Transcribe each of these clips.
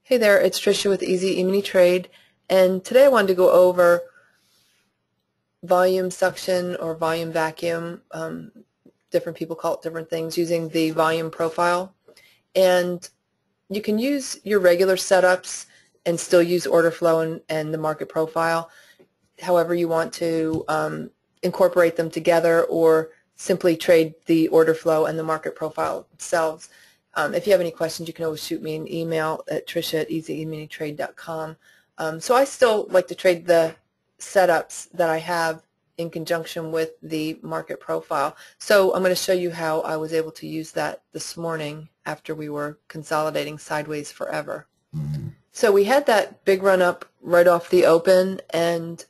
Hey there, it's Tricia with Easy E-mini Trade, and today I wanted to go over volume suction or volume vacuum. Different people call it different things, using the volume profile. And you can use your regular setups and still use order flow and the market profile. However you want to incorporate them together, or simply trade the order flow and the market profile themselves. If you have any questions, you can always shoot me an email at tricia@easyeeminitrade.com. So I still like to trade the setups that I have in conjunction with the market profile. So I'm going to show you how I was able to use that this morning after we were consolidating sideways forever. So we had that big run up right off the open, and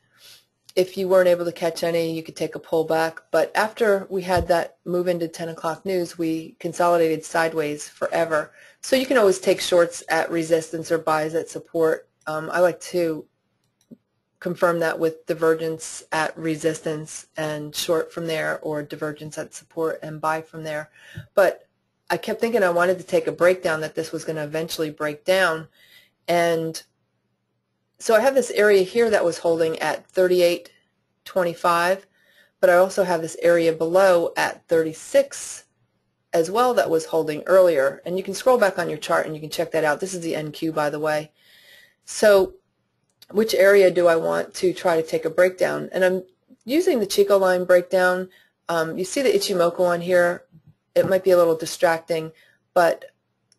if you weren't able to catch any, you could take a pullback. But after we had that move into 10 o'clock news, we consolidated sideways forever. So you can always take shorts at resistance or buys at support. I like to confirm that with divergence at resistance and short from there, or divergence at support and buy from there. But I kept thinking I wanted to take a breakdown, that this was going to eventually break down. And so I have this area here that was holding at 38.25, but I also have this area below at 36 as well that was holding earlier. And you can scroll back on your chart and you can check that out. This is the NQ, by the way. So which area do I want to try to take a breakdown? And I'm using the Chico line breakdown. You see the Ichimoku on here. It might be a little distracting, but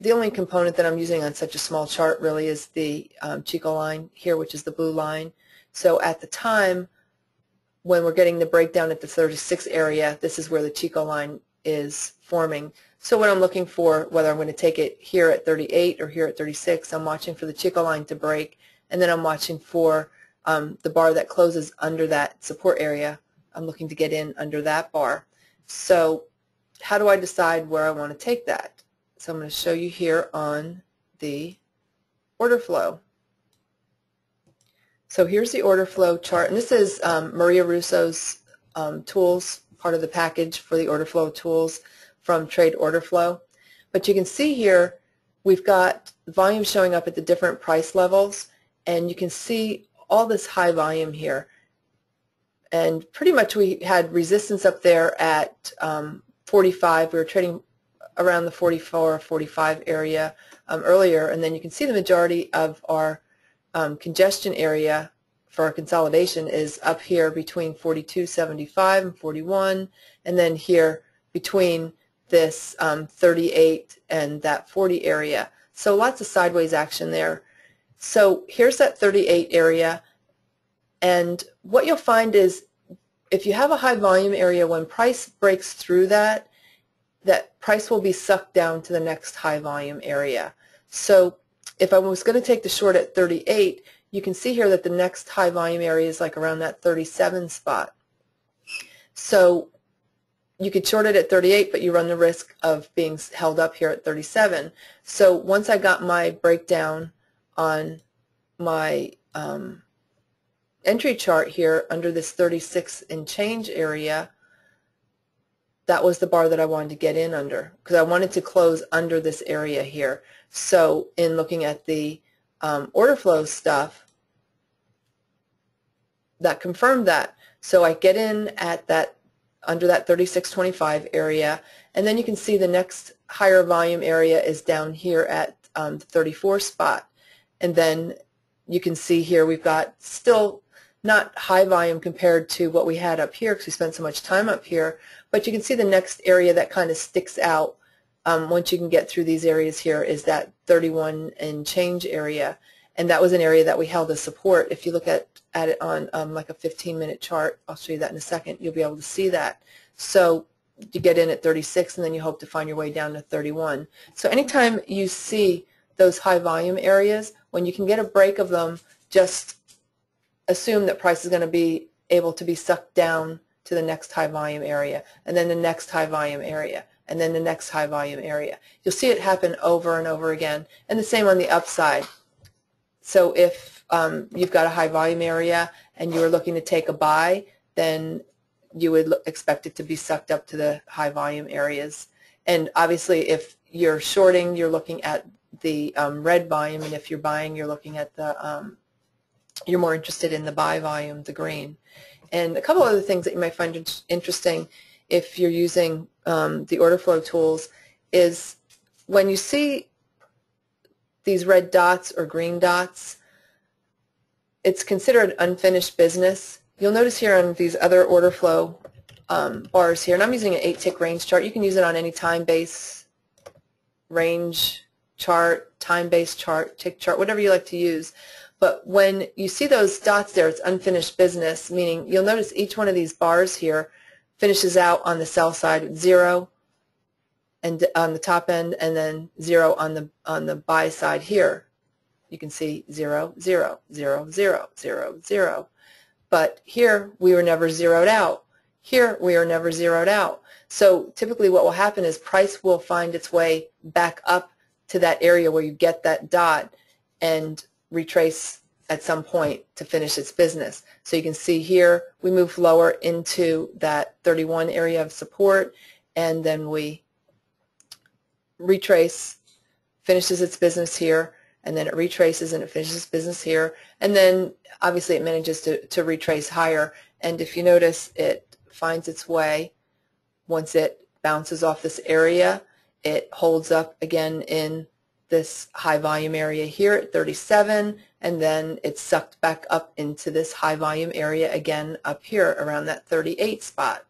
the only component that I'm using on such a small chart really is the Chico line here, which is the blue line. So at the time when we're getting the breakdown at the 36 area, this is where the Chico line is forming. So what I'm looking for, whether I'm going to take it here at 38 or here at 36, I'm watching for the Chico line to break, and then I'm watching for the bar that closes under that support area. I'm looking to get in under that bar. So how do I decide where I want to take that? So I'm going to show you here on the order flow. So here's the order flow chart, and this is Maria Russo's tools, part of the package for the order flow tools from Trade Order Flow. But you can see here we've got volume showing up at the different price levels, and you can see all this high volume here. And pretty much we had resistance up there at 45. We were trading around the 44 or 45 area earlier, and then you can see the majority of our congestion area for our consolidation is up here between 42.75 and 41, and then here between this 38 and that 40 area. So lots of sideways action there. So here's that 38 area, and what you'll find is if you have a high volume area, when price breaks through that price will be sucked down to the next high volume area. So if I was going to take the short at 38, you can see here that the next high volume area is like around that 37 spot. So you could short it at 38, but you run the risk of being held up here at 37. So once I got my breakdown on my entry chart here under this 36 and change area, that was the bar that I wanted to get in under, because I wanted to close under this area here. So in looking at the order flow stuff, that confirmed that. So I get in at that under that 36.25 area, and then you can see the next higher volume area is down here at the 34 spot. And then you can see here we've got still not high volume compared to what we had up here because we spent so much time up here, but you can see the next area that kind of sticks out once you can get through these areas here is that 31 and change area, and that was an area that we held as support. If you look at it on like a 15-minute chart, I'll show you that in a second, you'll be able to see that. So you get in at 36 and then you hope to find your way down to 31. So anytime you see those high volume areas, when you can get a break of them, just assume that price is going to be able to be sucked down to the next high volume area, and then the next high volume area, and then the next high volume area. You'll see it happen over and over again, and the same on the upside. So if you've got a high volume area and you were looking to take a buy, then you would expect it to be sucked up to the high volume areas. And obviously if you're shorting, you're looking at the red volume, and if you're buying, you're looking at the you're more interested in the buy volume, the green. And a couple other things that you might find interesting if you're using the order flow tools is when you see these red dots or green dots, it's considered unfinished business. You'll notice here on these other order flow bars here, and I'm using an 8-tick range chart. You can use it on any time-based range chart, time-based chart, tick chart, whatever you like to use. But when you see those dots there, it's unfinished business, meaning you'll notice each one of these bars here finishes out on the sell side with 0 and on the top end, and then 0 on the buy side here. You can see 0, 0, 0, 0, 0, 0. But here we were never zeroed out. Here we are never zeroed out. So typically what will happen is price will find its way back up to that area where you get that dot and retrace at some point to finish its business. So you can see here we move lower into that 31 area of support, and then we retrace, finishes its business here, and then it retraces and it finishes its business here, and then obviously it manages to retrace higher. And if you notice, it finds its way, once it bounces off this area, it holds up again in this high volume area here at 37, and then it's sucked back up into this high volume area again up here around that 38 spot.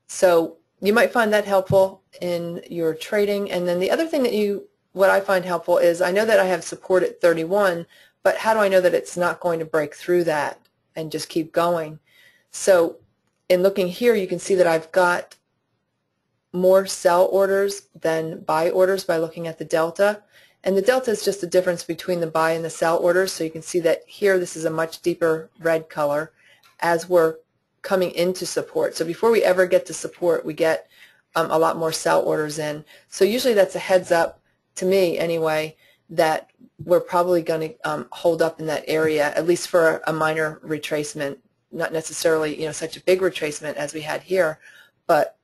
So you might find that helpful in your trading. And then the other thing that what I find helpful is I know that I have support at 31, but how do I know that it's not going to break through that and just keep going? So in looking here, you can see that I've got more sell orders than buy orders by looking at the delta. And the delta is just the difference between the buy and the sell orders. So you can see that here this is a much deeper red color as we're coming into support. So before we ever get to support, we get a lot more sell orders in. So usually that's a heads up, to me anyway, that we're probably going to hold up in that area, at least for a minor retracement, not necessarily such a big retracement as we had here, but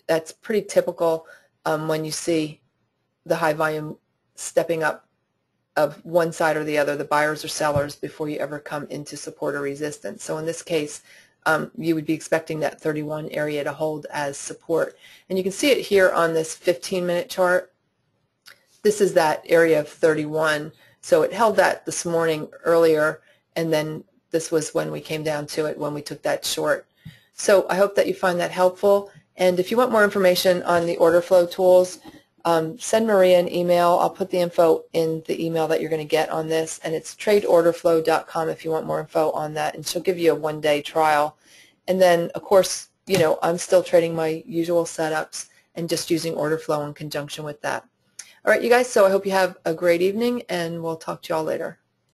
that's pretty typical when you see the high volume stepping up of one side or the other, the buyers or sellers, before you ever come into support or resistance. So in this case, you would be expecting that 31 area to hold as support. And you can see it here on this 15-minute chart. This is that area of 31. So it held that this morning earlier, and then this was when we came down to it when we took that short. So I hope that you find that helpful. And if you want more information on the order flow tools, send Maria an email. I'll put the info in the email that you're going to get on this, and it's tradeorderflow.com if you want more info on that, and she'll give you a one-day trial. And then, of course, I'm still trading my usual setups and just using order flow in conjunction with that. All right, you guys, so I hope you have a great evening, and we'll talk to you all later.